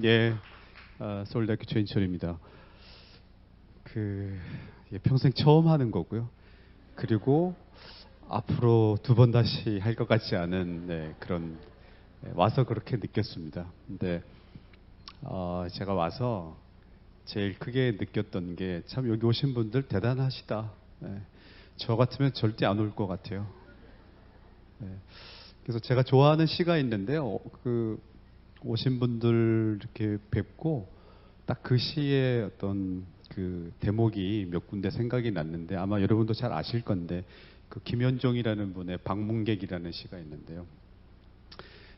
예, 서울대학교 최인철입니다. 평생 처음 하는 거고요. 그리고 앞으로 두 번 다시 할 것 같지 않은 그런 와서 그렇게 느꼈습니다. 근데 제가 와서 제일 크게 느꼈던 게 참 여기 오신 분들 대단하시다. 저 같으면 절대 안 올 것 같아요. 그래서 제가 좋아하는 시가 있는데요. 오신 분들 이렇게 뵙고 딱 그 시의 어떤 그 대목이 몇 군데 생각이 났는데 아마 여러분도 잘 아실 건데 그 김현종이라는 분의 방문객이라는 시가 있는데요.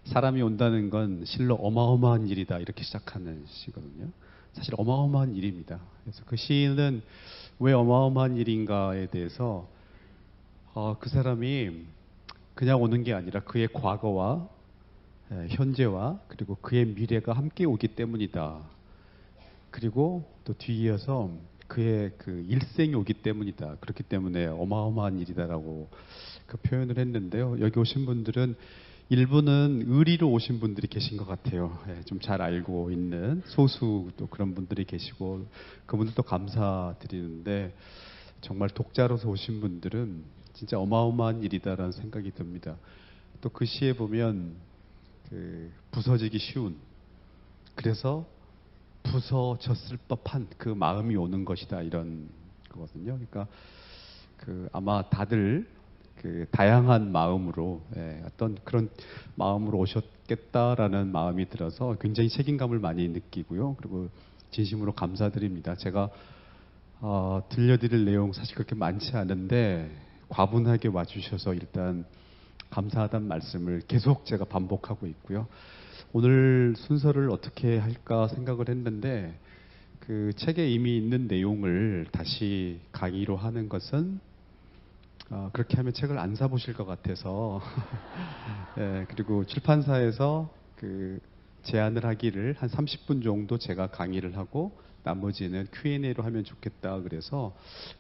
사람이 온다는 건 실로 어마어마한 일이다 이렇게 시작하는 시거든요. 사실 어마어마한 일입니다. 그래서 그 시는 왜 어마어마한 일인가에 대해서 그 사람이 그냥 오는 게 아니라 그의 과거와 현재와 그리고 그의 미래가 함께 오기 때문이다. 그리고 또 뒤이어서 그의 그 일생이 오기 때문이다. 그렇기 때문에 어마어마한 일이다라고 그 표현을 했는데요. 여기 오신 분들은 일부는 의리로 오신 분들이 계신 것 같아요. 좀 잘 알고 있는 소수 또 그런 분들이 계시고 그분들도 감사드리는데 정말 독자로서 오신 분들은 진짜 어마어마한 일이다라는 생각이 듭니다. 또 그 시에 보면 부서지기 쉬운 그래서 부서졌을 법한 그 마음이 오는 것이다 이런 거거든요. 그러니까 아마 다들 다양한 마음으로 어떤 그런 마음으로 오셨겠다라는 마음이 들어서 굉장히 책임감을 많이 느끼고요. 그리고 진심으로 감사드립니다. 제가 들려드릴 내용 사실 그렇게 많지 않은데 과분하게 와주셔서 일단 감사하다는 말씀을 계속 제가 반복하고 있고요. 오늘 순서를 어떻게 할까 생각을 했는데 그 책에 이미 있는 내용을 다시 강의로 하는 것은 그렇게 하면 책을 안 사보실 것 같아서 그리고 출판사에서 제안을 하기를 한 30분 정도 제가 강의를 하고 나머지는 Q&A로 하면 좋겠다 그래서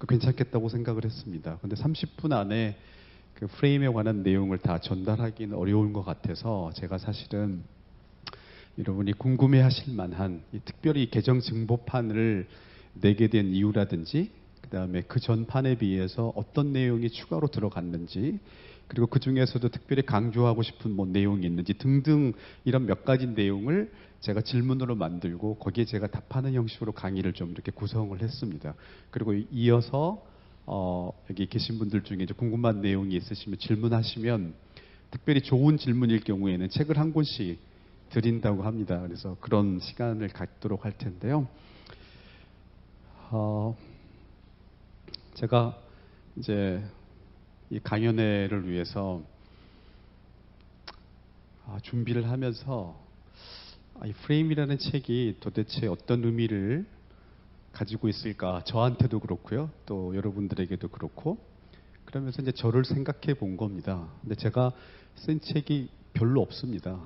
괜찮겠다고 생각을 했습니다. 근데 30분 안에 그 프레임에 관한 내용을 다 전달하기는 어려운 것 같아서 제가 사실은 여러분이 궁금해하실 만한 특별히 개정 증보판을 내게 된 이유라든지 그다음에 그 전판에 비해서 어떤 내용이 추가로 들어갔는지 그리고 그 중에서도 특별히 강조하고 싶은 뭐 내용이 있는지 등등 이런 몇 가지 내용을 제가 질문으로 만들고 거기에 제가 답하는 형식으로 강의를 좀 이렇게 구성을 했습니다. 그리고 이어서 여기 계신 분들 중에 이제 궁금한 내용이 있으시면 질문하시면 특별히 좋은 질문일 경우에는 책을 한 권씩 드린다고 합니다. 그래서 그런 시간을 갖도록 할 텐데요. 제가 이제 이 강연회를 위해서 준비를 하면서 이 프레임이라는 책이 도대체 어떤 의미를 가지고 있을까 저한테도 그렇고요. 또 여러분들에게도 그렇고 그러면서 이제 저를 생각해 본 겁니다. 근데 제가 쓴 책이 별로 없습니다.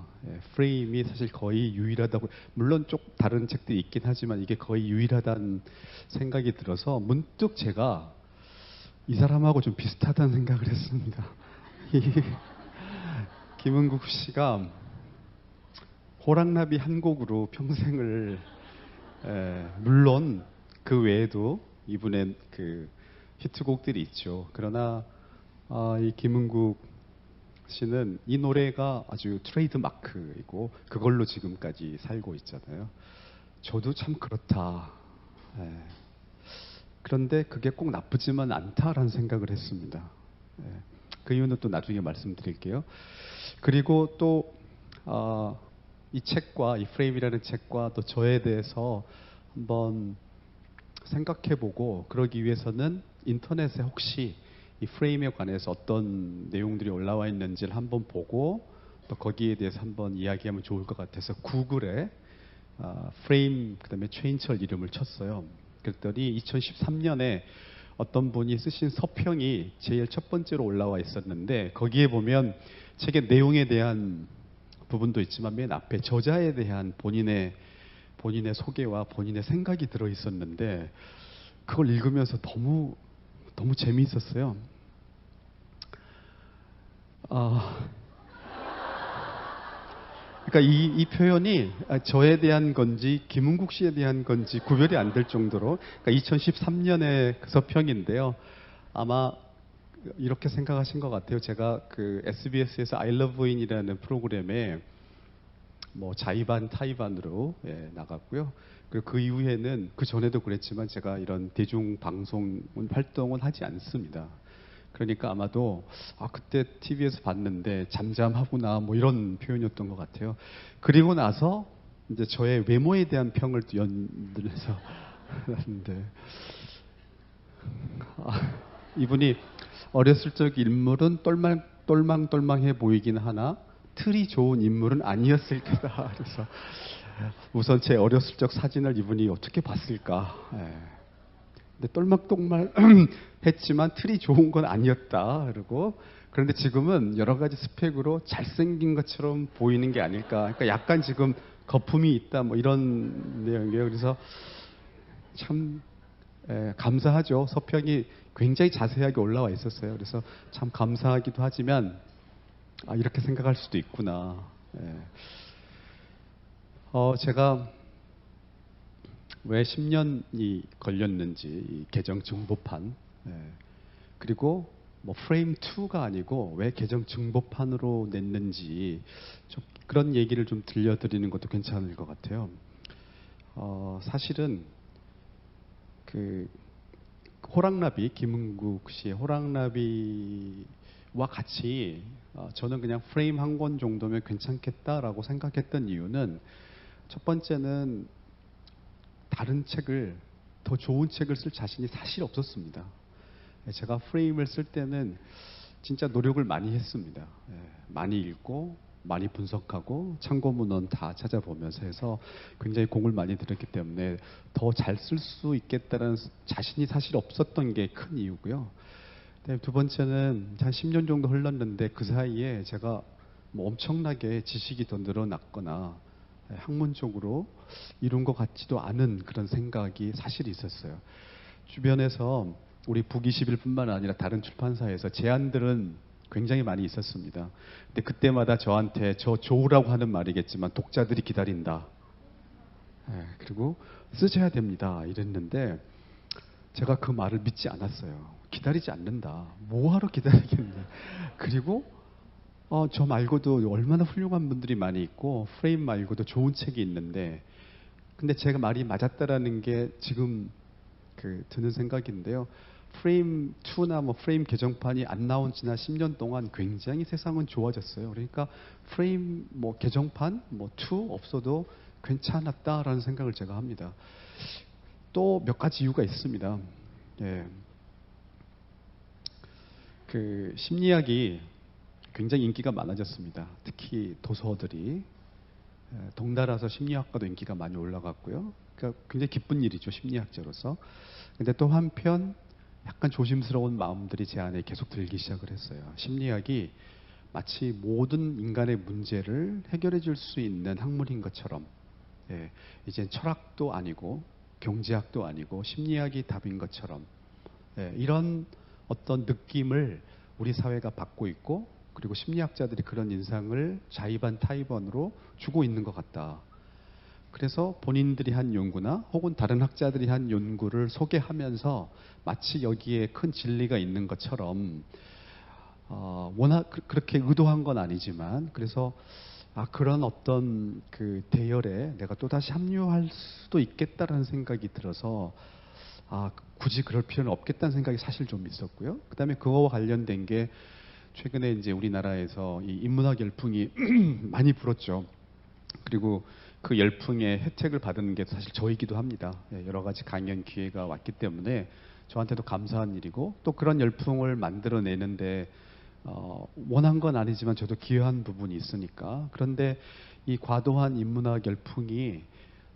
프레임이 사실 거의 유일하다고 물론 좀 다른 책들이 있긴 하지만 이게 거의 유일하다는 생각이 들어서 문득 제가 이 사람하고 좀 비슷하다는 생각을 했습니다. 김은국 씨가 호랑나비 한 곡으로 평생을 물론 그 외에도 이분의 히트곡들이 있죠. 그러나 이 김은국 씨는 이 노래가 아주 트레이드 마크이고 그걸로 지금까지 살고 있잖아요. 저도 참 그렇다. 예. 그런데 그게 꼭 나쁘지만 않다라는 생각을 했습니다. 예. 그 이유는 또 나중에 말씀드릴게요. 그리고 또 이 책과 이 프레임이라는 책과 또 저에 대해서 한번 생각해보고 그러기 위해서는 인터넷에 혹시 이 프레임에 관해서 어떤 내용들이 올라와 있는지를 한번 보고 또 거기에 대해서 한번 이야기하면 좋을 것 같아서 구글에 프레임 그다음에 최인철 이름을 쳤어요. 그랬더니 2013년에 어떤 분이 쓰신 서평이 제일 첫 번째로 올라와 있었는데 거기에 보면 책의 내용에 대한 부분도 있지만 맨 앞에 저자에 대한 본인의 소개와 본인의 생각이 들어 있었는데 그걸 읽으면서 너무 재미있었어요. 그러니까 이 표현이 저에 대한 건지 김은국 씨에 대한 건지 구별이 안 될 정도로, 그러니까 2013년의 그 서평인데요. 아마 이렇게 생각하신 것 같아요. 제가 그 SBS에서 I Love In이라는 프로그램에 뭐 자의반 타의반으로 나갔고요. 그리고 그 이후에는 그 전에도 그랬지만 제가 이런 대중 방송 활동은 하지 않습니다. 그러니까 아마도 그때 TV에서 봤는데 잠잠하구나 뭐 이런 표현이었던 것 같아요. 그리고 나서 이제 저의 외모에 대한 평을 또 연들해서 하는데 이분이 어렸을 적 인물은 똘망똘망해 보이긴 하나 틀이 좋은 인물은 아니었을 거다. 그래서 우선 제 어렸을 적 사진을 이분이 어떻게 봤을까. 근데 똘망똘망 했지만 틀이 좋은 건 아니었다. 그리고 그런데 지금은 여러 가지 스펙으로 잘생긴 것처럼 보이는 게 아닐까. 그러니까 약간 지금 거품이 있다. 뭐 이런 내용이에요. 그래서 참 감사하죠. 서평이 굉장히 자세하게 올라와 있었어요. 그래서 참 감사하기도 하지만 이렇게 생각할 수도 있구나. 제가 왜 10년이 걸렸는지 이 계정 증보판 그리고 뭐 프레임 2가 아니고 왜 계정 증보판으로 냈는지 좀 그런 얘기를 좀 들려드리는 것도 괜찮을 것 같아요. 사실은 그 호랑나비 김은국 씨의 호랑나비와 같이 저는 그냥 프레임 한 권 정도면 괜찮겠다라고 생각했던 이유는 첫 번째는 다른 책을 더 좋은 책을 쓸 자신이 사실 없었습니다. 제가 프레임을 쓸 때는 진짜 노력을 많이 했습니다. 많이 읽고 많이 분석하고 참고문헌 다 찾아보면서 해서 굉장히 공을 많이 들였기 때문에 더 잘 쓸 수 있겠다는 자신이 사실 없었던 게 큰 이유고요. 두 번째는 한 10년 정도 흘렀는데 그 사이에 제가 뭐 엄청나게 지식이 더 늘어났거나 학문적으로 이룬 것 같지도 않은 그런 생각이 사실 있었어요. 주변에서 우리 북21뿐만 아니라 다른 출판사에서 제안들은 굉장히 많이 있었습니다. 근데 그때마다 저한테 저 좋으라고 하는 말이겠지만 독자들이 기다린다. 그리고 쓰셔야 됩니다. 이랬는데 제가 그 말을 믿지 않았어요. 기다리지 않는다. 뭐하러 기다리겠냐. 그리고 저 말고도 얼마나 훌륭한 분들이 많이 있고 프레임 말고도 좋은 책이 있는데 근데 제가 말이 맞았다라는 게 지금 드는 생각인데요. 프레임 2나 뭐 프레임 개정판이 안 나온 지난 10년 동안 굉장히 세상은 좋아졌어요. 그러니까 프레임 뭐 개정판 뭐 2 없어도 괜찮았다라는 생각을 제가 합니다. 또 몇 가지 이유가 있습니다. 그 심리학이 굉장히 인기가 많아졌습니다. 특히 도서들이 덩달아서 심리학과도 인기가 많이 올라갔고요. 그러니까 굉장히 기쁜 일이죠, 심리학자로서. 근데 또 한편 약간 조심스러운 마음들이 제 안에 계속 들기 시작을 했어요. 심리학이 마치 모든 인간의 문제를 해결해 줄 수 있는 학문인 것처럼 이젠 철학도 아니고 경제학도 아니고 심리학이 답인 것처럼 이런 어떤 느낌을 우리 사회가 받고 있고 그리고 심리학자들이 그런 인상을 자의반 타의반으로 주고 있는 것 같다. 그래서 본인들이 한 연구나 혹은 다른 학자들이 한 연구를 소개하면서 마치 여기에 큰 진리가 있는 것처럼 워낙 그렇게 의도한 건 아니지만 그래서 그런 어떤 그 대열에 내가 또다시 합류할 수도 있겠다라는 생각이 들어서 굳이 그럴 필요는 없겠다는 생각이 사실 좀 있었고요. 그다음에 그거와 관련된 게 최근에 이제 우리나라에서 이 인문학 열풍이 많이 불었죠. 그리고 그 열풍의 혜택을 받은 게 사실 저이기도 합니다. 여러 가지 강연 기회가 왔기 때문에 저한테도 감사한 일이고 또 그런 열풍을 만들어내는데 원한 건 아니지만 저도 기여한 부분이 있으니까. 그런데 이 과도한 인문학 열풍이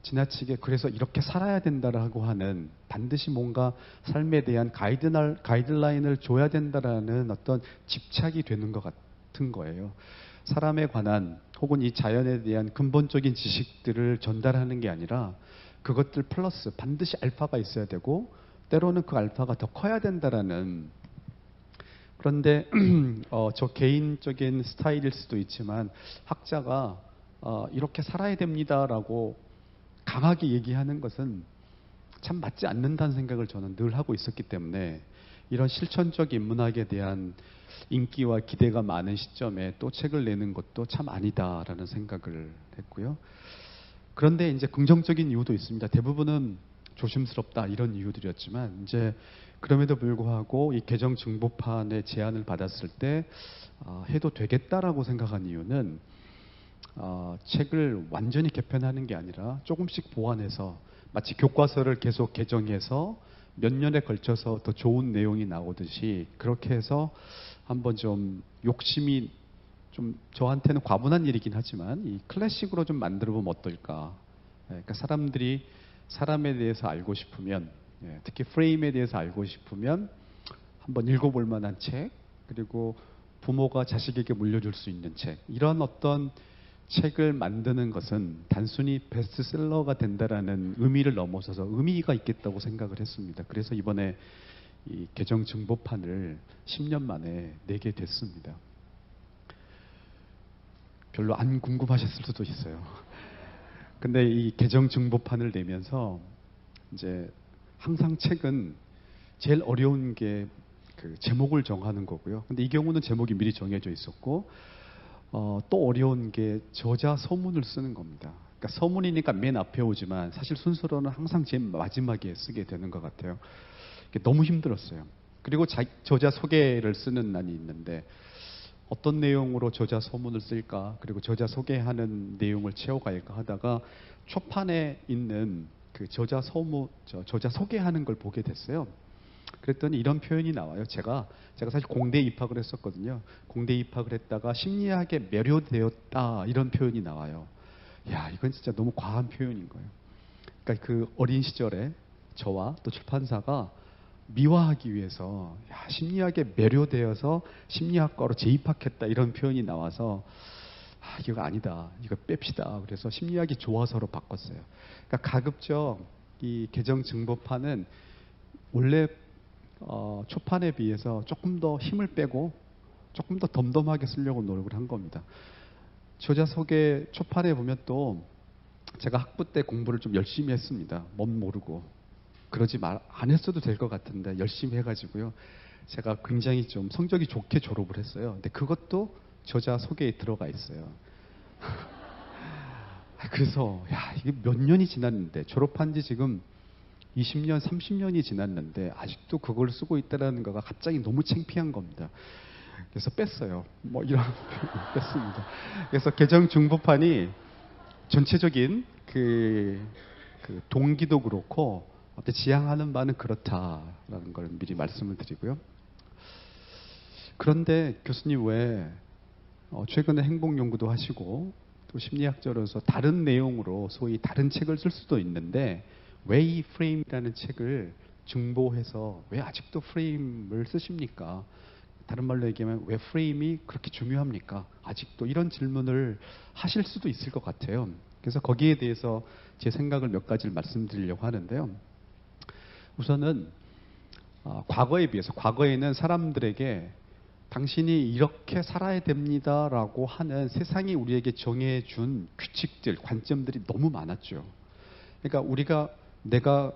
지나치게 그래서 이렇게 살아야 된다라고 하는 반드시 뭔가 삶에 대한 가이드라인을 줘야 된다라는 어떤 집착이 되는 것 같은 거예요. 사람에 관한 혹은 이 자연에 대한 근본적인 지식들을 전달하는 게 아니라 그것들 플러스 반드시 알파가 있어야 되고 때로는 그 알파가 더 커야 된다라는. 그런데 저 개인적인 스타일일 수도 있지만 학자가 이렇게 살아야 됩니다라고 강하게 얘기하는 것은 참 맞지 않는다는 생각을 저는 늘 하고 있었기 때문에 이런 실천적 인문학에 대한 인기와 기대가 많은 시점에 또 책을 내는 것도 참 아니다라는 생각을 했고요. 그런데 이제 긍정적인 이유도 있습니다. 대부분은 조심스럽다 이런 이유들이었지만 이제 그럼에도 불구하고 이 개정 증보판의 제안을 받았을 때 해도 되겠다라고 생각한 이유는 책을 완전히 개편하는 게 아니라 조금씩 보완해서 마치 교과서를 계속 개정해서 몇 년에 걸쳐서 더 좋은 내용이 나오듯이 그렇게 해서 한번 좀 욕심이 좀 저한테는 과분한 일이긴 하지만 이 클래식으로 좀 만들어 보면 어떨까. 그러니까 사람들이 사람에 대해서 알고 싶으면 특히 프레임에 대해서 알고 싶으면 한번 읽어볼 만한 책, 그리고 부모가 자식에게 물려줄 수 있는 책, 이런 어떤 책을 만드는 것은 단순히 베스트셀러가 된다라는 의미를 넘어서서 의미가 있겠다고 생각을 했습니다. 그래서 이번에 이 개정 증보판을 10년 만에 내게 됐습니다. 별로 안 궁금하셨을 수도 있어요. 근데 이 개정 증보판을 내면서 이제 항상 책은 제일 어려운 게 그 제목을 정하는 거고요. 근데 이 경우는 제목이 미리 정해져 있었고 또 어려운 게 저자 서문을 쓰는 겁니다. 그러니까 서문이니까 맨 앞에 오지만 사실 순서로는 항상 제일 마지막에 쓰게 되는 것 같아요. 너무 힘들었어요. 그리고 저자 소개를 쓰는 난이 있는데 어떤 내용으로 저자 서문을 쓸까, 그리고 저자 소개하는 내용을 채워갈까 하다가 초판에 있는 그 저자 소개하는 걸 보게 됐어요. 그랬더니 이런 표현이 나와요. 제가 사실 공대 입학을 했었거든요. 공대 입학을 했다가 심리학에 매료되었다 이런 표현이 나와요. 야, 이건 진짜 너무 과한 표현인 거예요. 그러니까 그 어린 시절에 저와 또 출판사가 미화하기 위해서 심리학에 매료되어서 심리학과로 재입학했다 이런 표현이 나와서 이거 아니다, 이거 뺍시다. 그래서 심리학이 좋아서로 바꿨어요. 그러니까 가급적 이 개정 증보판은 원래 초판에 비해서 조금 더 힘을 빼고 조금 더 덤덤하게 쓰려고 노력을 한 겁니다. 저자 소개 초판에 보면 또 제가 학부 때 공부를 좀 열심히 했습니다. 멋 모르고. 그러지 안 했어도 될 것 같은데 열심히 해가지고요. 제가 굉장히 좀 성적이 좋게 졸업을 했어요. 근데 그것도 저자 소개에 들어가 있어요. 그래서 이게 몇 년이 지났는데 졸업한 지 지금 20년, 30년이 지났는데 아직도 그걸 쓰고 있다는 거가 갑자기 너무 창피한 겁니다. 그래서 뺐어요. 뭐 이런 뺐습니다. 그래서 개정 중보판이 전체적인 그 동기도 그렇고 지향하는 바는 그렇다라는 걸 미리 말씀을 드리고요. 그런데 교수님 왜 최근에 행복 연구도 하시고 또 심리학자로서 다른 내용으로 소위 다른 책을 쓸 수도 있는데 왜 이 프레임이라는 책을 중보해서 왜 아직도 프레임을 쓰십니까? 다른 말로 얘기하면 왜 프레임이 그렇게 중요합니까? 아직도 이런 질문을 하실 수도 있을 것 같아요. 그래서 거기에 대해서 제 생각을 몇 가지를 말씀드리려고 하는데요. 우선은 과거에 비해서 과거에는 사람들에게 당신이 이렇게 살아야 됩니다라고 하는 세상이 우리에게 정해준 규칙들, 관점들이 너무 많았죠. 그러니까 내가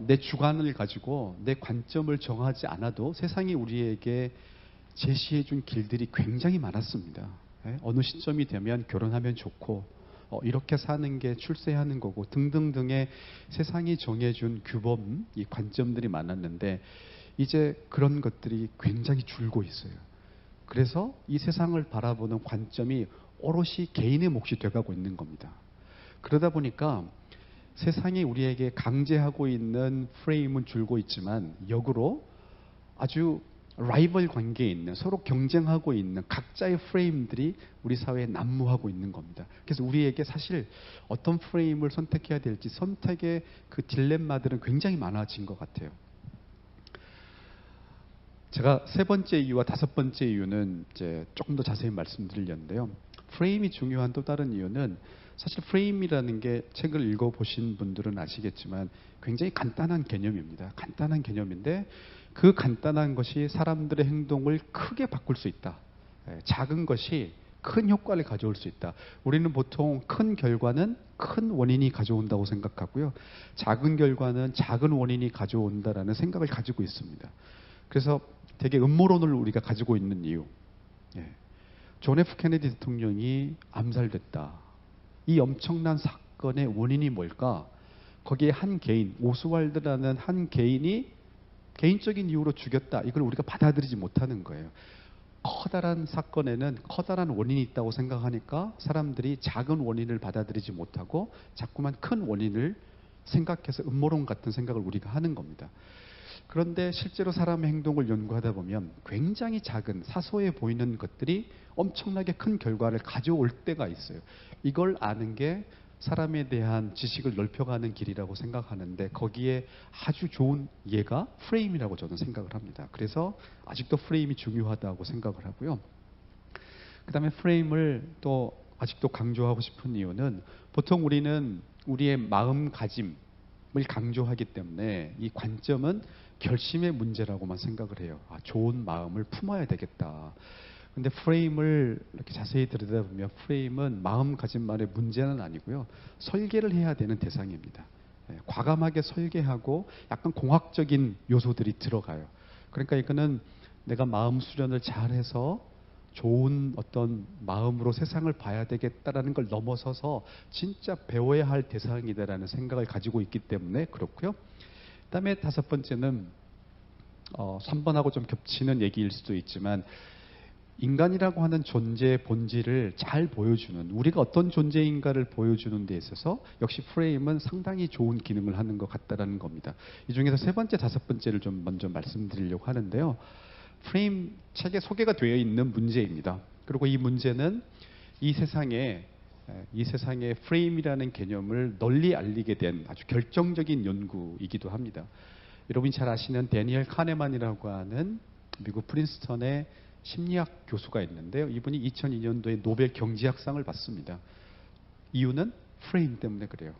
내 주관을 가지고 내 관점을 정하지 않아도 세상이 우리에게 제시해준 길들이 굉장히 많았습니다. 어느 시점이 되면 결혼하면 좋고 이렇게 사는 게 출세하는 거고 등등등의 세상이 정해준 규범, 이 관점들이 많았는데 이제 그런 것들이 굉장히 줄고 있어요. 그래서 이 세상을 바라보는 관점이 오롯이 개인의 몫이 돼가고 있는 겁니다. 그러다 보니까 세상이 우리에게 강제하고 있는 프레임은 줄고 있지만 역으로 아주 라이벌 관계에 있는, 서로 경쟁하고 있는 각자의 프레임들이 우리 사회에 난무하고 있는 겁니다. 그래서 우리에게 사실 어떤 프레임을 선택해야 될지 선택의 그 딜레마들은 굉장히 많아진 것 같아요. 제가 세 번째 이유와 다섯 번째 이유는 이제 조금 더 자세히 말씀드리려는데요. 프레임이 중요한 또 다른 이유는 사실 프레임이라는 게 책을 읽어보신 분들은 아시겠지만 굉장히 간단한 개념입니다. 간단한 개념인데 그 간단한 것이 사람들의 행동을 크게 바꿀 수 있다. 작은 것이 큰 효과를 가져올 수 있다. 우리는 보통 큰 결과는 큰 원인이 가져온다고 생각하고요. 작은 결과는 작은 원인이 가져온다라는 생각을 가지고 있습니다. 그래서 되게 음모론을 우리가 가지고 있는 이유. 예. 존 F 케네디 대통령이 암살됐다. 이 엄청난 사건의 원인이 뭘까? 거기에 한 개인, 오스왈드라는 한 개인이 개인적인 이유로 죽였다. 이걸 우리가 받아들이지 못하는 거예요. 커다란 사건에는 커다란 원인이 있다고 생각하니까 사람들이 작은 원인을 받아들이지 못하고 자꾸만 큰 원인을 생각해서 음모론 같은 생각을 우리가 하는 겁니다. 그런데 실제로 사람의 행동을 연구하다 보면 굉장히 작은 사소해 보이는 것들이 엄청나게 큰 결과를 가져올 때가 있어요. 이걸 아는 게 사람에 대한 지식을 넓혀가는 길이라고 생각하는데 거기에 아주 좋은 예가 프레임이라고 저는 생각을 합니다. 그래서 아직도 프레임이 중요하다고 생각을 하고요. 그 다음에 프레임을 또 아직도 강조하고 싶은 이유는 보통 우리는 우리의 마음가짐을 강조하기 때문에 이 관점은 결심의 문제라고만 생각을 해요. 좋은 마음을 품어야 되겠다. 근데 프레임을 이렇게 자세히 들여다보면 프레임은 마음가짐만의 문제는 아니고요. 설계를 해야 되는 대상입니다. 과감하게 설계하고 약간 공학적인 요소들이 들어가요. 그러니까 이거는 내가 마음 수련을 잘해서 좋은 어떤 마음으로 세상을 봐야 되겠다라는 걸 넘어서서 진짜 배워야 할 대상이다라는 생각을 가지고 있기 때문에 그렇고요. 그다음에 다섯 번째는 3번하고 좀 겹치는 얘기일 수도 있지만 인간이라고 하는 존재의 본질을 잘 보여주는 우리가 어떤 존재인가를 보여주는 데 있어서 역시 프레임은 상당히 좋은 기능을 하는 것 같다라는 겁니다. 이 중에서 세 번째, 다섯 번째를 좀 먼저 말씀드리려고 하는데요. 프레임 책에 소개가 되어 있는 문제입니다. 그리고 이 문제는 이 세상에 프레임이라는 개념을 널리 알리게 된 아주 결정적인 연구이기도 합니다. 여러분이 잘 아시는 데니엘 카네만이라고 하는 미국 프린스턴의 심리학 교수가 있는데요. 이분이 2002년도에 노벨 경제학상을 받습니다. 이유는 프레임 때문에 그래요.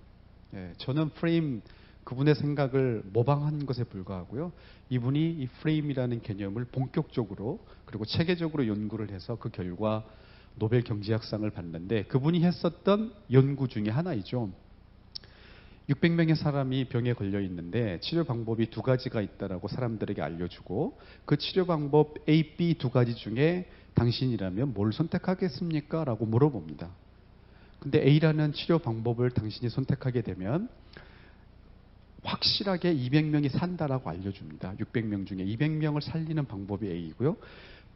저는 프레임 그분의 생각을 모방한 것에 불과하고요. 이분이 이 프레임이라는 개념을 본격적으로 그리고 체계적으로 연구를 해서 그 결과 노벨 경제학상을 받는데 그분이 했었던 연구 중에 하나이죠. 600명의 사람이 병에 걸려 있는데 치료 방법이 두 가지가 있다라고 사람들에게 알려주고 그 치료 방법 A, B 두 가지 중에 당신이라면 뭘 선택하겠습니까? 라고 물어봅니다. 근데 A라는 치료 방법을 당신이 선택하게 되면 확실하게 200명이 산다라고 알려줍니다. 600명 중에 200명을 살리는 방법이 A이고요.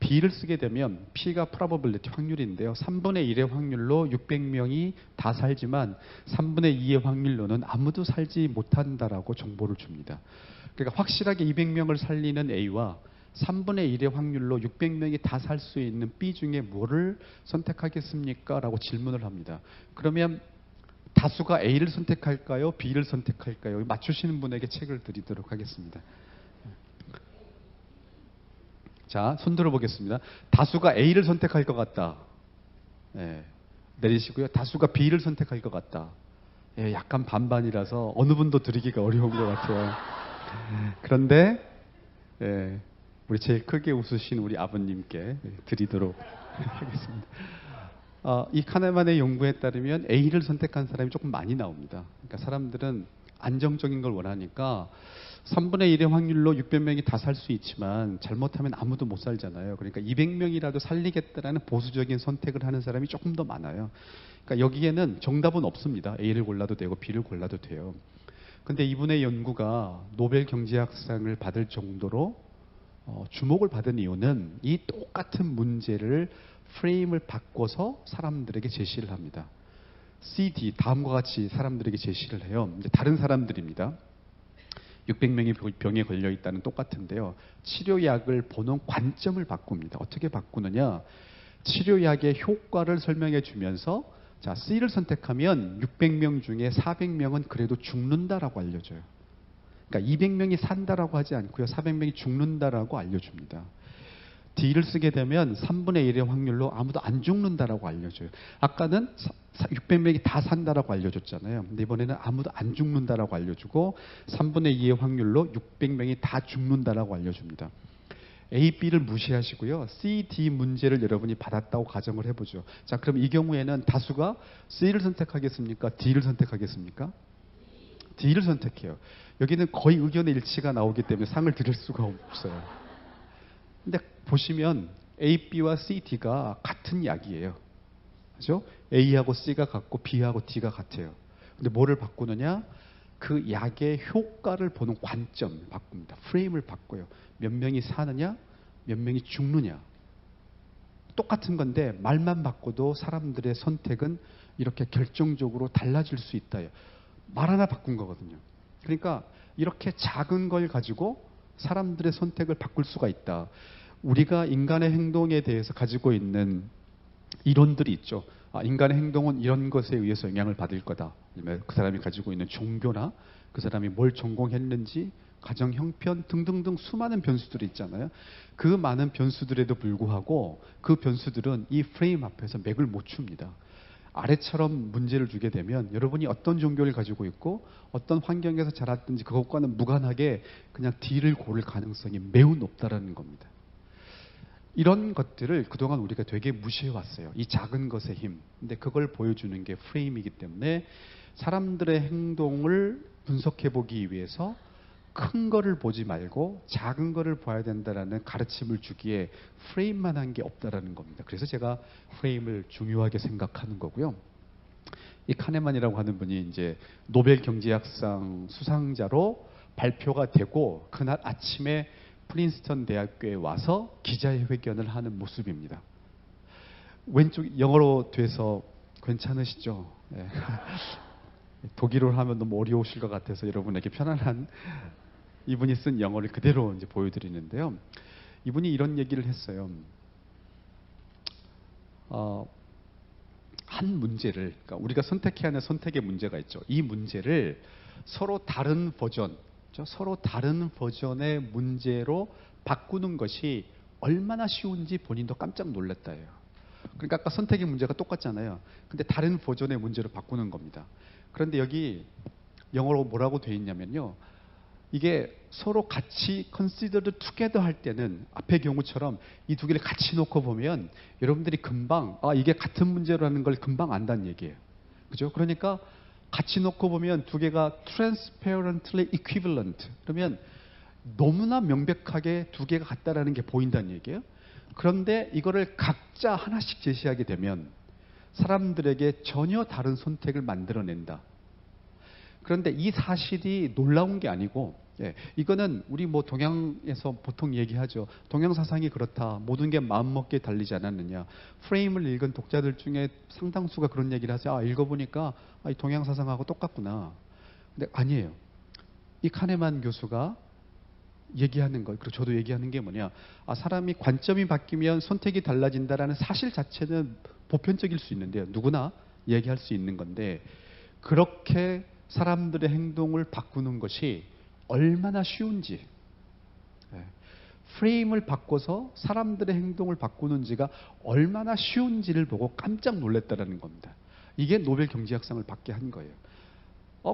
B를 쓰게 되면 P가 probability 확률인데요. 3분의 1의 확률로 600명이 다 살지만 3분의 2의 확률로는 아무도 살지 못한다라고 정보를 줍니다. 그러니까 확실하게 200명을 살리는 A와 3분의 1의 확률로 600명이 다 살 수 있는 B 중에 뭐를 선택하겠습니까? 라고 질문을 합니다. 그러면 다수가 A를 선택할까요? B를 선택할까요? 맞추시는 분에게 책을 드리도록 하겠습니다. 자, 손 들어보겠습니다. 다수가 A를 선택할 것 같다. 내리시고요. 다수가 B를 선택할 것 같다. 약간 반반이라서 어느 분도 드리기가 어려운 것 같아요. 그런데 우리 제일 크게 웃으신 우리 아버님께 드리도록 하겠습니다. 이 카네만의 연구에 따르면 A를 선택한 사람이 조금 많이 나옵니다. 그러니까 사람들은 안정적인 걸 원하니까 3분의 1의 확률로 600명이 다 살 수 있지만 잘못하면 아무도 못 살잖아요. 그러니까 200명이라도 살리겠다라는 보수적인 선택을 하는 사람이 조금 더 많아요. 그러니까 여기에는 정답은 없습니다. A를 골라도 되고 B를 골라도 돼요. 근데 이분의 연구가 노벨 경제학상을 받을 정도로 주목을 받은 이유는 이 똑같은 문제를 프레임을 바꿔서 사람들에게 제시를 합니다. CD 다음과 같이 사람들에게 제시를 해요. 이제 다른 사람들입니다. 600명이 병에 걸려 있다는 똑같은데요. 치료약을 보는 관점을 바꿉니다. 어떻게 바꾸느냐? 치료약의 효과를 설명해 주면서 자, C를 선택하면 600명 중에 400명은 그래도 죽는다라고 알려줘요. 그러니까 200명이 산다라고 하지 않고요. 400명이 죽는다라고 알려줍니다. D를 쓰게 되면 3분의 1의 확률로 아무도 안 죽는다라고 알려줘요. 아까는 600명이 다 산다라고 알려줬잖아요. 근데 이번에는 아무도 안 죽는다라고 알려주고 3분의 2의 확률로 600명이 다 죽는다라고 알려줍니다. A, B를 무시하시고요. C, D 문제를 여러분이 받았다고 가정을 해보죠. 자, 그럼 이 경우에는 다수가 C를 선택하겠습니까? D를 선택하겠습니까? D를 선택해요. 여기는 거의 의견의 일치가 나오기 때문에 상을 드릴 수가 없어요. 근데 보시면 A, B와 C, D가 같은 약이에요. 그죠? A하고 C가 같고 B하고 D가 같아요. 근데 뭐를 바꾸느냐? 그 약의 효과를 보는 관점을 바꿉니다. 프레임을 바꿔요. 몇 명이 사느냐? 몇 명이 죽느냐? 똑같은 건데 말만 바꿔도 사람들의 선택은 이렇게 결정적으로 달라질 수 있다. 말 하나 바꾼 거거든요. 그러니까 이렇게 작은 걸 가지고 사람들의 선택을 바꿀 수가 있다. 우리가 인간의 행동에 대해서 가지고 있는 이론들이 있죠. 인간의 행동은 이런 것에 의해서 영향을 받을 거다. 그 사람이 가지고 있는 종교나 그 사람이 뭘 전공했는지, 가정 형편 등등등 수많은 변수들이 있잖아요. 그 많은 변수들에도 불구하고 그 변수들은 이 프레임 앞에서 맥을 못 춥니다. 아래처럼 문제를 주게 되면 여러분이 어떤 종교를 가지고 있고 어떤 환경에서 자랐든지 그것과는 무관하게 그냥 D를 고를 가능성이 매우 높다라는 겁니다. 이런 것들을 그동안 우리가 되게 무시해왔어요. 이 작은 것의 힘. 근데 그걸 보여주는 게 프레임이기 때문에 사람들의 행동을 분석해보기 위해서 큰 거를 보지 말고 작은 거를 봐야 된다라는 가르침을 주기에 프레임만 한 게 없다라는 겁니다. 그래서 제가 프레임을 중요하게 생각하는 거고요. 이 카네만이라고 하는 분이 이제 노벨 경제학상 수상자로 발표가 되고 그날 아침에 프린스턴 대학교에 와서 기자회견을 하는 모습입니다. 왼쪽 영어로 돼서 괜찮으시죠? 네. 독일어로 하면 너무 어려우실 것 같아서 여러분에게 편안한 이분이 쓴 영어를 그대로 이제 보여드리는데요. 이분이 이런 얘기를 했어요. 한 문제를, 그러니까 우리가 선택해야 하는 선택의 문제가 있죠. 이 문제를 서로 다른 버전, 서로 다른 버전의 문제로 바꾸는 것이 얼마나 쉬운지 본인도 깜짝 놀랐다예요. 그러니까 아까 선택의 문제가 똑같잖아요. 근데 다른 버전의 문제로 바꾸는 겁니다. 그런데 여기 영어로 뭐라고 되어 있냐면요. 이게 서로 같이 consider together 할 때는 앞의 경우처럼 이 두 개를 같이 놓고 보면 여러분들이 금방 이게 같은 문제라는 걸 금방 안다는 얘기예요. 그죠? 그러니까 같이 놓고 보면 두 개가 transparently equivalent. 그러면 너무나 명백하게 두 개가 같다라는 게 보인다는 얘기예요. 그런데 이거를 각자 하나씩 제시하게 되면 사람들에게 전혀 다른 선택을 만들어낸다. 그런데 이 사실이 놀라운 게 아니고, 이거는 우리 뭐 동양에서 보통 얘기하죠. 동양 사상이 그렇다. 모든 게 마음먹기에 달리지 않았느냐. 프레임을 읽은 독자들 중에 상당수가 그런 얘기를 하세요. 읽어보니까 이 동양 사상하고 똑같구나. 근데 아니에요. 이 카네만 교수가 얘기하는 거, 그리고 저도 얘기하는 게 뭐냐. 사람이 관점이 바뀌면 선택이 달라진다라는 사실 자체는 보편적일 수 있는데요. 누구나 얘기할 수 있는 건데, 그렇게 사람들의 행동을 바꾸는 것이 얼마나 쉬운지, 프레임을 바꿔서 사람들의 행동을 바꾸는지가 얼마나 쉬운지를 보고 깜짝 놀랐다는 겁니다. 이게 노벨 경제학상을 받게 한 거예요.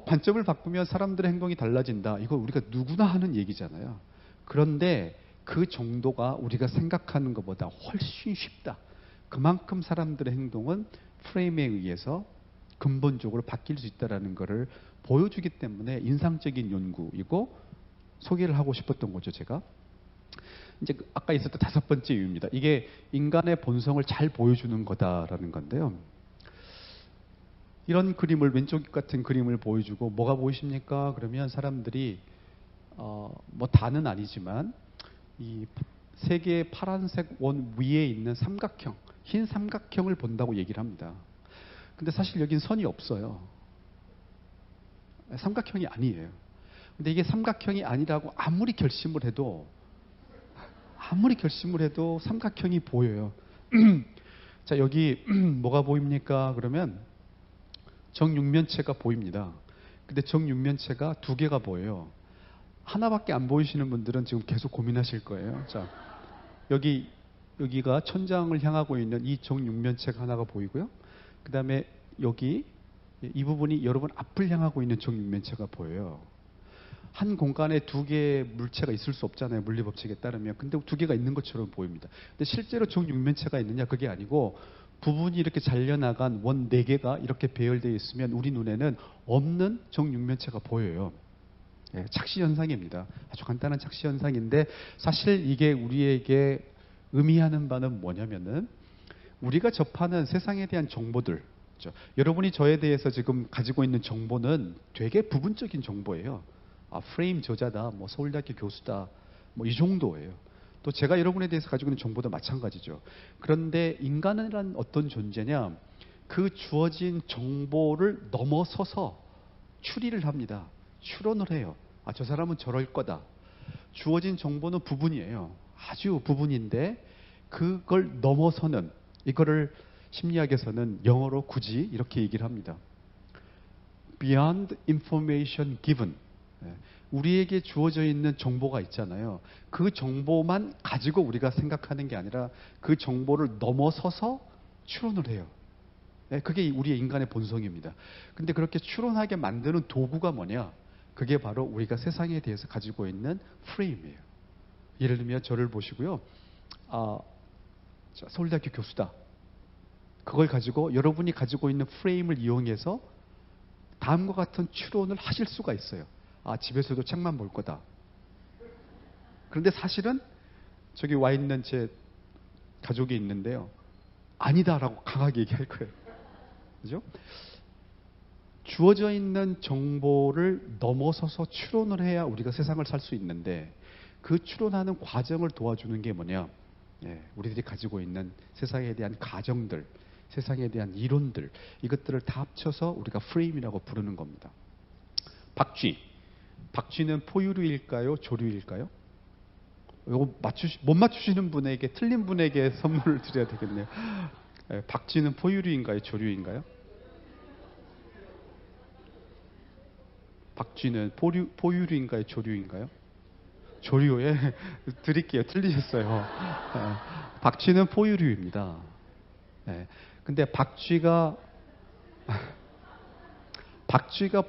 관점을 바꾸면 사람들의 행동이 달라진다. 이거 우리가 누구나 하는 얘기잖아요. 그런데 그 정도가 우리가 생각하는 것보다 훨씬 쉽다. 그만큼 사람들의 행동은 프레임에 의해서 근본적으로 바뀔 수 있다는 것을 보여주기 때문에 인상적인 연구이고 소개를 하고 싶었던 거죠, 제가. 이제 아까 있었던 다섯 번째 이유입니다. 이게 인간의 본성을 잘 보여주는 거다라는 건데요. 이런 그림을, 왼쪽 같은 그림을 보여주고 뭐가 보이십니까? 그러면 사람들이 뭐 다는 아니지만 이 세 개의 파란색 원 위에 있는 삼각형, 흰 삼각형을 본다고 얘기를 합니다. 근데 사실 여긴 선이 없어요. 삼각형이 아니에요. 근데 이게 삼각형이 아니라고 아무리 결심을 해도 삼각형이 보여요. 자, 여기 뭐가 보입니까? 그러면 정육면체가 보입니다. 근데 정육면체가 두 개가 보여요. 하나밖에 안 보이시는 분들은 지금 계속 고민하실 거예요. 자, 여기가 천장을 향하고 있는 이 정육면체가 하나가 보이고요. 그 다음에 여기 이 부분이 여러분 앞을 향하고 있는 정육면체가 보여요. 한 공간에 두 개의 물체가 있을 수 없잖아요. 물리법칙에 따르면. 근데 두 개가 있는 것처럼 보입니다. 근데 실제로 정육면체가 있느냐? 그게 아니고 부분이 이렇게 잘려나간 원 네 개가 이렇게 배열되어 있으면 우리 눈에는 없는 정육면체가 보여요. 예, 착시 현상입니다. 아주 간단한 착시 현상인데 사실 이게 우리에게 의미하는 바는 뭐냐면은 우리가 접하는 세상에 대한 정보들, 그렇죠? 여러분이 저에 대해서 지금 가지고 있는 정보는 되게 부분적인 정보예요. 아, 프레임 저자다, 뭐 서울대학교 교수다, 뭐 이 정도예요. 또 제가 여러분에 대해서 가지고 있는 정보도 마찬가지죠. 그런데 인간이란 어떤 존재냐? 그 주어진 정보를 넘어서서 추리를 합니다. 추론을 해요. 아, 저 사람은 저럴 거다. 주어진 정보는 부분이에요. 아주 부분인데 그걸 넘어서는, 이거를 심리학에서는 영어로 굳이 이렇게 얘기를 합니다. Beyond information given. 우리에게 주어져 있는 정보가 있잖아요. 그 정보만 가지고 우리가 생각하는 게 아니라 그 정보를 넘어서서 추론을 해요. 그게 우리의 인간의 본성입니다. 근데 그렇게 추론하게 만드는 도구가 뭐냐? 그게 바로 우리가 세상에 대해서 가지고 있는 프레임이에요. 예를 들면 저를 보시고요. 아, 서울대학교 교수다. 그걸 가지고 여러분이 가지고 있는 프레임을 이용해서 다음과 같은 추론을 하실 수가 있어요. 아, 집에서도 책만 볼 거다. 그런데 사실은 저기 와 있는 제 가족이 있는데요. 아니다라고 강하게 얘기할 거예요. 그죠? 주어져 있는 정보를 넘어서서 추론을 해야 우리가 세상을 살 수 있는데 그 추론하는 과정을 도와주는 게 뭐냐? 우리들이 가지고 있는 세상에 대한 가정들, 세상에 대한 이론들, 이것들을 다 합쳐서 우리가 프레임이라고 부르는 겁니다. 박쥐. 박쥐는 포유류일까요? 조류일까요? 이거 못 맞추시는 분에게, 틀린 분에게 선물을 드려야 되겠네요. 박쥐는 포유류인가요? 조류인가요? 박쥐는 포유류인가요? 조류인가요? 조류에 드릴게요. 틀리셨어요. 박쥐는 포유류입니다. 근데 박쥐가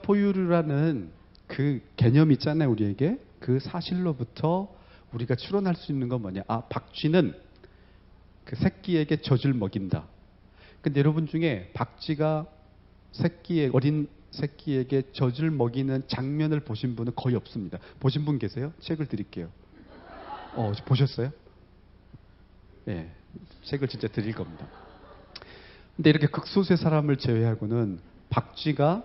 포유류라는 그 개념 있잖아요. 우리에게 그 사실로부터 우리가 추론할 수 있는 건 뭐냐? 아, 박쥐는 그 새끼에게 젖을 먹인다. 근데 여러분 중에 박쥐가 어린 새끼에게 젖을 먹이는 장면을 보신 분은 거의 없습니다. 보신 분 계세요? 책을 드릴게요. 보셨어요? 네, 책을 진짜 드릴 겁니다. 근데 이렇게 극소수의 사람을 제외하고는 박쥐가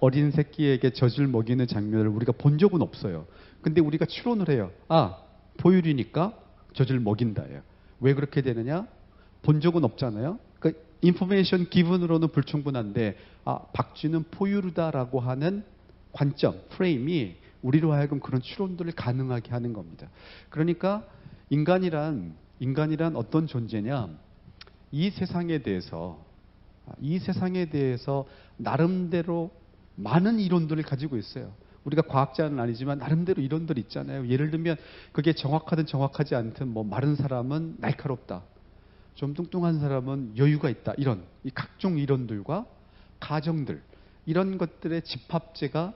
어린 새끼에게 젖을 먹이는 장면을 우리가 본 적은 없어요. 근데 우리가 추론을 해요. 아, 포유류니까 젖을 먹인다예요. 왜 그렇게 되느냐? 본 적은 없잖아요. 그러니까 인포메이션 기분으로는 불충분한데 박쥐는 포유류다라고 하는 관점, 프레임이 우리로 하여금 그런 추론들을 가능하게 하는 겁니다. 그러니까 인간이란 어떤 존재냐? 이 세상에 대해서 나름대로 많은 이론들을 가지고 있어요. 우리가 과학자는 아니지만 나름대로 이론들 있잖아요. 예를 들면 그게 정확하든 정확하지 않든 뭐 마른 사람은 날카롭다. 좀 뚱뚱한 사람은 여유가 있다. 이런 이 각종 이론들과 가정들, 이런 것들의 집합체가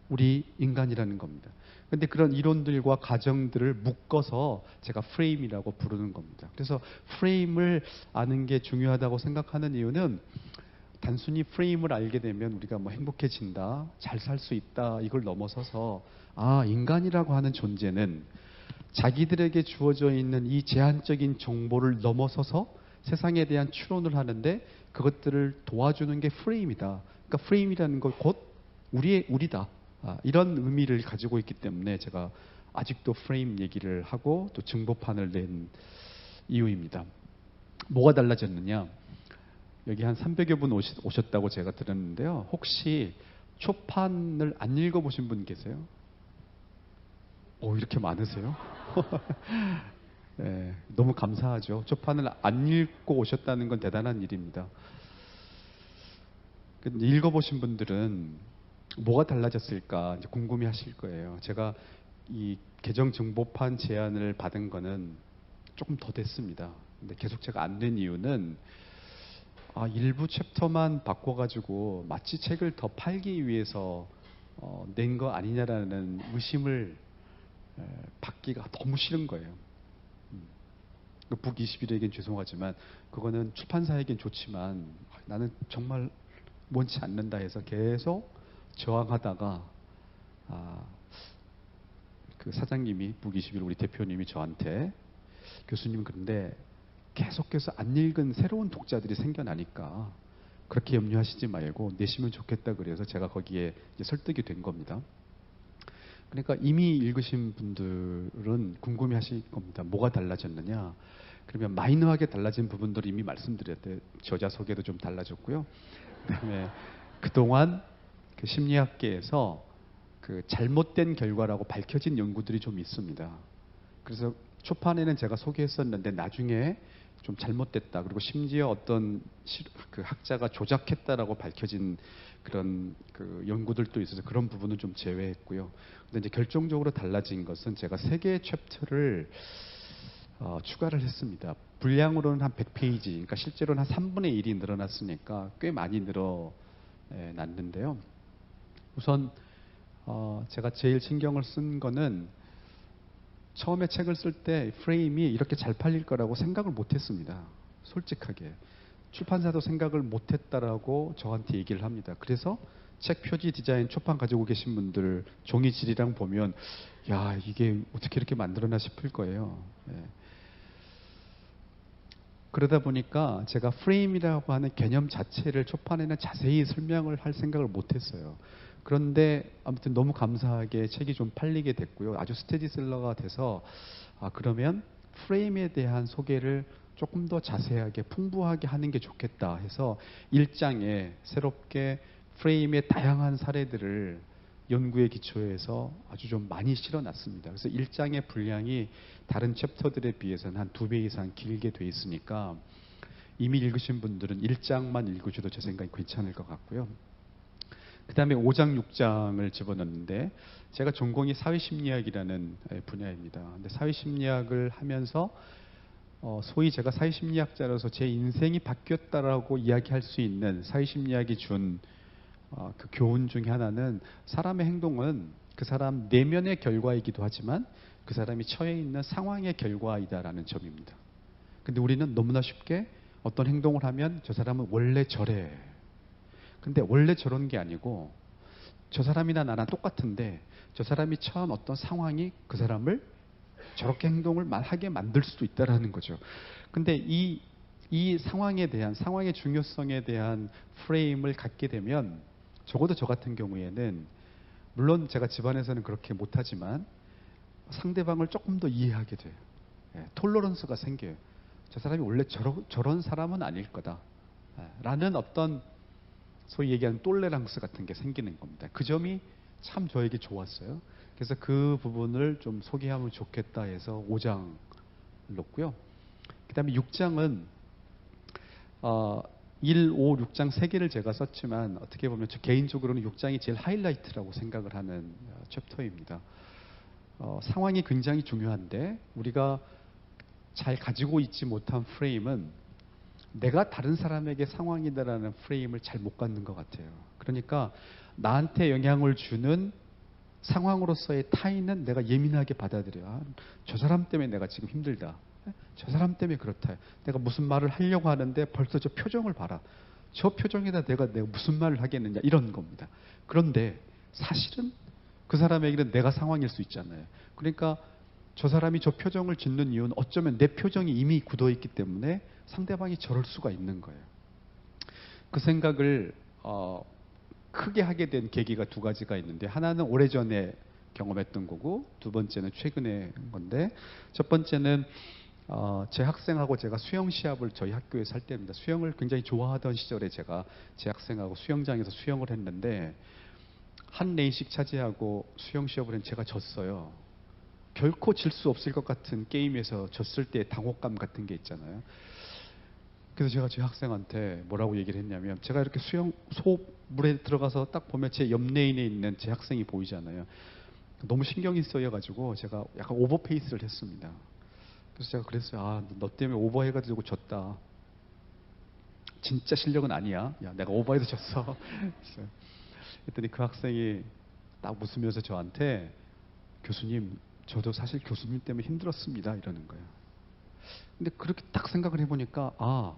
우리 인간이라는 겁니다. 근데 그런 이론들과 가정들을 묶어서 제가 프레임이라고 부르는 겁니다. 그래서 프레임을 아는 게 중요하다고 생각하는 이유는 단순히 프레임을 알게 되면 우리가 뭐 행복해진다, 잘 살 수 있다, 이걸 넘어서서 인간이라고 하는 존재는 자기들에게 주어져 있는 이 제한적인 정보를 넘어서서 세상에 대한 추론을 하는데 그것들을 도와주는 게 프레임이다. 그러니까 프레임이라는 건 곧 우리다. 이런 의미를 가지고 있기 때문에 제가 아직도 프레임 얘기를 하고 또 증보판을 낸 이유입니다. 뭐가 달라졌느냐? 여기 한 300여 분 오셨다고 제가 들었는데요. 혹시 초판을 안 읽어보신 분 계세요? 이렇게 많으세요? 네, 너무 감사하죠. 초판을 안 읽고 오셨다는 건 대단한 일입니다. 읽어보신 분들은 뭐가 달라졌을까 이제 궁금해하실 거예요. 제가 이 개정 정보판 제안을 받은 거는 조금 더 됐습니다. 근데 계속 제가 안 된 이유는 일부 챕터만 바꿔가지고 마치 책을 더 팔기 위해서 낸 거 아니냐라는 의심을 받기가 너무 싫은 거예요. 북 21에겐 죄송하지만 그거는 출판사에겐 좋지만 나는 정말 원치 않는다 해서 계속 저항하다가 그 사장님이 북 21 우리 대표님이 저한테 교수님 그런데 계속해서 안 읽은 새로운 독자들이 생겨나니까 그렇게 염려하시지 말고 내시면 좋겠다 그래서 제가 거기에 이제 설득이 된 겁니다. 그러니까 이미 읽으신 분들은 궁금해하실 겁니다. 뭐가 달라졌느냐? 그러면 마이너하게 달라진 부분들을 이미 말씀드렸대요. 저자 소개도 좀 달라졌고요. 그다음에 그동안 그 심리학계에서 그 잘못된 결과라고 밝혀진 연구들이 좀 있습니다. 그래서 초판에는 제가 소개했었는데 나중에 좀 잘못됐다. 그리고 심지어 어떤 그 학자가 조작했다라고 밝혀진 그런 그 연구들도 있어서 그런 부분은 좀 제외했고요. 근데 이제 결정적으로 달라진 것은 제가 3개의 챕터를 추가를 했습니다. 분량으로는 한 100페이지, 그러니까 실제로는 한 3분의 1이 늘어났으니까 꽤 많이 늘어났는데요. 우선 제가 제일 신경을 쓴 거는 처음에 책을 쓸 때 프레임이 이렇게 잘 팔릴 거라고 생각을 못했습니다. 솔직하게. 출판사도 생각을 못했다라고 저한테 얘기를 합니다. 그래서 책 표지 디자인 초판 가지고 계신 분들 종이 질이랑 보면 야 이게 어떻게 이렇게 만들어나 싶을 거예요. 예. 그러다 보니까 제가 프레임이라고 하는 개념 자체를 초판에는 자세히 설명을 할 생각을 못했어요. 그런데 아무튼 너무 감사하게 책이 좀 팔리게 됐고요. 아주 스테디셀러가 돼서 그러면 프레임에 대한 소개를 조금 더 자세하게 풍부하게 하는 게 좋겠다 해서 1장에 새롭게 프레임의 다양한 사례들을 연구에 기초해서 아주 좀 많이 실어놨습니다. 그래서 1장의 분량이 다른 챕터들에 비해서는 한 2배 이상 길게 돼 있으니까 이미 읽으신 분들은 1장만 읽으셔도 제 생각이 괜찮을 것 같고요. 그 다음에 5장, 6장을 집어넣는데 제가 전공이 사회심리학이라는 분야입니다. 근데 사회심리학을 하면서 소위 제가 사회심리학자로서 제 인생이 바뀌었다라고 이야기할 수 있는 사회심리학이 준 그 교훈 중에 하나는 사람의 행동은 그 사람 내면의 결과이기도 하지만 그 사람이 처해 있는 상황의 결과이다라는 점입니다. 근데 우리는 너무나 쉽게 어떤 행동을 하면 저 사람은 원래 저래. 근데 원래 저런 게 아니고 저 사람이나 나나 똑같은데 저 사람이 처한 어떤 상황이 그 사람을 저렇게 행동을 하게 만들 수도 있다라는 거죠. 근데 이 상황에 대한 상황의 중요성에 대한 프레임을 갖게 되면 적어도 저 같은 경우에는 물론 제가 집안에서는 그렇게 못하지만 상대방을 조금 더 이해하게 돼요. 톨러런스가 생겨요. 저 사람이 원래 저런 사람은 아닐 거다. 라는 어떤 소위 얘기하는 똘레랑스 같은 게 생기는 겁니다. 그 점이 참 저에게 좋았어요. 그래서 그 부분을 좀 소개하면 좋겠다 해서 5장 넣었고요. 그 다음에 6장은 1, 5, 6장 3개를 제가 썼지만 어떻게 보면 저 개인적으로는 6장이 제일 하이라이트라고 생각을 하는 챕터입니다. 상황이 굉장히 중요한데 우리가 잘 가지고 있지 못한 프레임은 내가 다른 사람에게 상황이다라는 프레임을 잘 못 갖는 것 같아요. 그러니까 나한테 영향을 주는 상황으로서의 타인은 내가 예민하게 받아들여. 저 사람 때문에 내가 지금 힘들다. 저 사람 때문에 그렇다. 내가 무슨 말을 하려고 하는데 벌써 저 표정을 봐라. 저 표정에다 내가 무슨 말을 하겠느냐 이런 겁니다. 그런데 사실은 그 사람에게는 내가 상황일 수 있잖아요. 그러니까 저 사람이 저 표정을 짓는 이유는 어쩌면 내 표정이 이미 굳어있기 때문에 상대방이 저럴 수가 있는 거예요. 그 생각을 크게 하게 된 계기가 2가지가 있는데 하나는 오래전에 경험했던 거고 두 번째는 최근에 한 건데 첫 번째는 제 학생하고 제가 수영 시합을 저희 학교에서 할 때입니다. 수영을 굉장히 좋아하던 시절에 제가 제 학생하고 수영장에서 수영을 했는데 한 레인씩 차지하고 수영 시합을 한 제가 졌어요. 결코 질 수 없을 것 같은 게임에서 졌을 때 당혹감 같은 게 있잖아요. 그래서 제가 제 학생한테 뭐라고 얘기를 했냐면 제가 이렇게 물에 들어가서 딱 보면 제 옆 레인에 있는 제 학생이 보이잖아요. 너무 신경이 쓰여가지고 제가 약간 오버페이스를 했습니다. 그래서 제가 그랬어요. 너 때문에 오버해가지고 졌다. 진짜 실력은 아니야. 야, 내가 오버해서 졌어. 그랬더니 그 학생이 딱 웃으면서 저한테 교수님, 저도 사실 교수님 때문에 힘들었습니다. 이러는 거예요. 근데 그렇게 딱 생각을 해보니까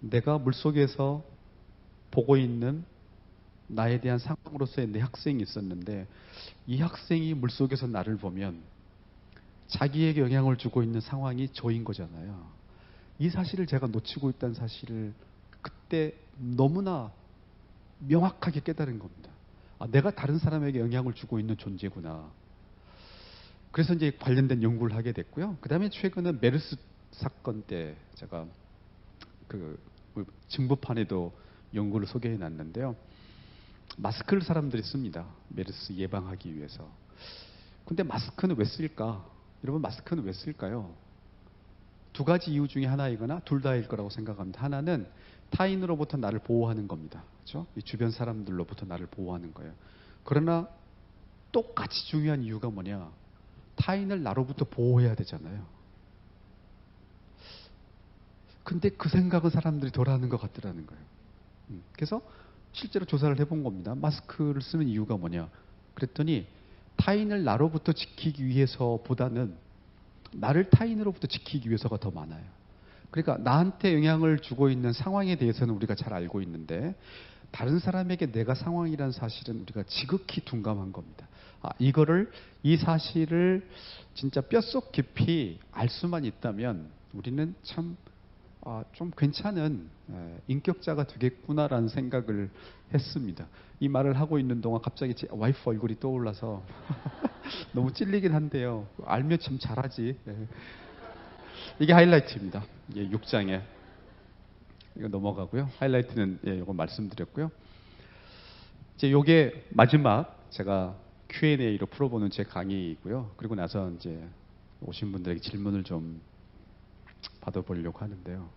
내가 물속에서 보고 있는 나에 대한 상황으로서의 내 학생이 있었는데 이 학생이 물속에서 나를 보면 자기에게 영향을 주고 있는 상황이 저인 거잖아요. 이 사실을 제가 놓치고 있다는 사실을 그때 너무나 명확하게 깨달은 겁니다. 내가 다른 사람에게 영향을 주고 있는 존재구나. 그래서 이제 관련된 연구를 하게 됐고요. 그 다음에 최근은 메르스 사건 때 제가 그 증보판에도 연구를 소개해 놨는데요. 마스크를 사람들이 씁니다. 메르스 예방하기 위해서. 근데 마스크는 왜 쓸까? 여러분, 마스크는 왜 쓸까요? 두 가지 이유 중에 하나이거나 둘 다일 거라고 생각합니다. 하나는 타인으로부터 나를 보호하는 겁니다. 그렇죠? 이 주변 사람들로부터 나를 보호하는 거예요. 그러나 똑같이 중요한 이유가 뭐냐? 타인을 나로부터 보호해야 되잖아요. 근데 그 생각은 사람들이 덜 하는 것 같더라는 거예요. 그래서 실제로 조사를 해본 겁니다. 마스크를 쓰는 이유가 뭐냐? 그랬더니 타인을 나로부터 지키기 위해서보다는 나를 타인으로부터 지키기 위해서가 더 많아요. 그러니까 나한테 영향을 주고 있는 상황에 대해서는 우리가 잘 알고 있는데 다른 사람에게 내가 상황이라는 사실은 우리가 지극히 둔감한 겁니다. 이 사실을 진짜 뼛속 깊이 알 수만 있다면 우리는 참 좀 괜찮은 인격자가 되겠구나라는 생각을 했습니다. 이 말을 하고 있는 동안 갑자기 제 와이프 얼굴이 떠올라서 너무 찔리긴 한데요. 알면 참 잘하지. 이게 하이라이트입니다. 6장에. 이거 넘어가고요. 하이라이트는 이거 말씀드렸고요. 이제 요게 마지막 제가 Q&A로 풀어보는 제 강의이고요. 그리고 나서 이제 오신 분들에게 질문을 좀 받아보려고 하는데요.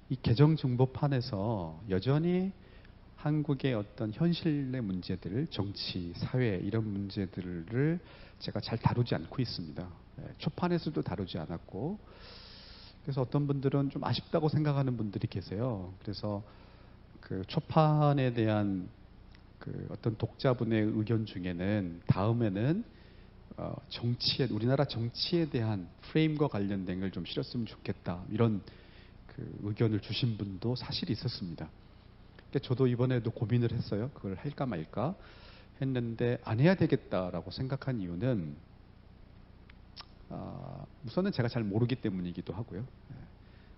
이 개정정보판에서 여전히 한국의 어떤 현실의 문제들, 정치, 사회 이런 문제들을 제가 잘 다루지 않고 있습니다. 초판에서도 다루지 않았고, 그래서 어떤 분들은 좀 아쉽다고 생각하는 분들이 계세요. 그래서 그 초판에 대한 그 어떤 독자분의 의견 중에는 다음에는 우리나라 정치에 대한 프레임과 관련된 걸 좀 실었으면 좋겠다. 이런 그 의견을 주신 분도 사실 있었습니다. 근데 저도 이번에도 고민을 했어요. 그걸 할까 말까 했는데 안 해야 되겠다라고 생각한 이유는 우선은 제가 잘 모르기 때문이기도 하고요.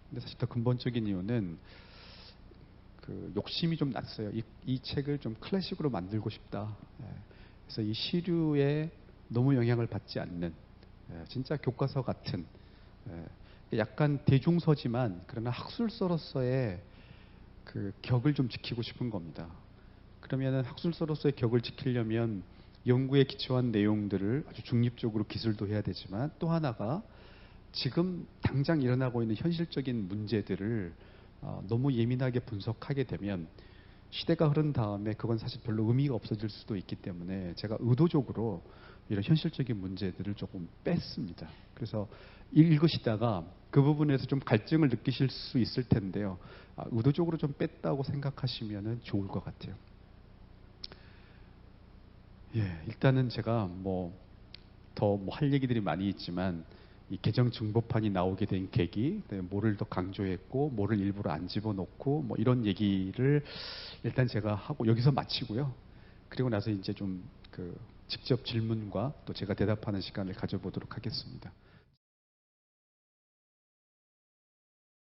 근데 사실 더 근본적인 이유는 그 욕심이 좀 났어요. 이 책을 좀 클래식으로 만들고 싶다. 그래서 이 시류에 너무 영향을 받지 않는 진짜 교과서 같은 약간 대중서지만 그러나 학술서로서의 그 격을 좀 지키고 싶은 겁니다. 그러면은 학술서로서의 격을 지키려면 연구에 기초한 내용들을 아주 중립적으로 기술도 해야 되지만 또 하나가 지금 당장 일어나고 있는 현실적인 문제들을 너무 예민하게 분석하게 되면 시대가 흐른 다음에 그건 사실 별로 의미가 없어질 수도 있기 때문에 제가 의도적으로 이런 현실적인 문제들을 조금 뺐습니다. 그래서 읽으시다가 그 부분에서 좀 갈증을 느끼실 수 있을 텐데요. 의도적으로 좀 뺐다고 생각하시면 좋을 것 같아요. 일단은 제가 더 할 얘기들이 많이 있지만 이 개정 정보판이 나오게 된 계기, 뭐를 더 강조했고, 뭐를 일부러 안 집어넣고, 이런 얘기를 일단 제가 하고 여기서 마치고요. 그리고 나서 이제 좀 직접 질문과 또 제가 대답하는 시간을 가져보도록 하겠습니다.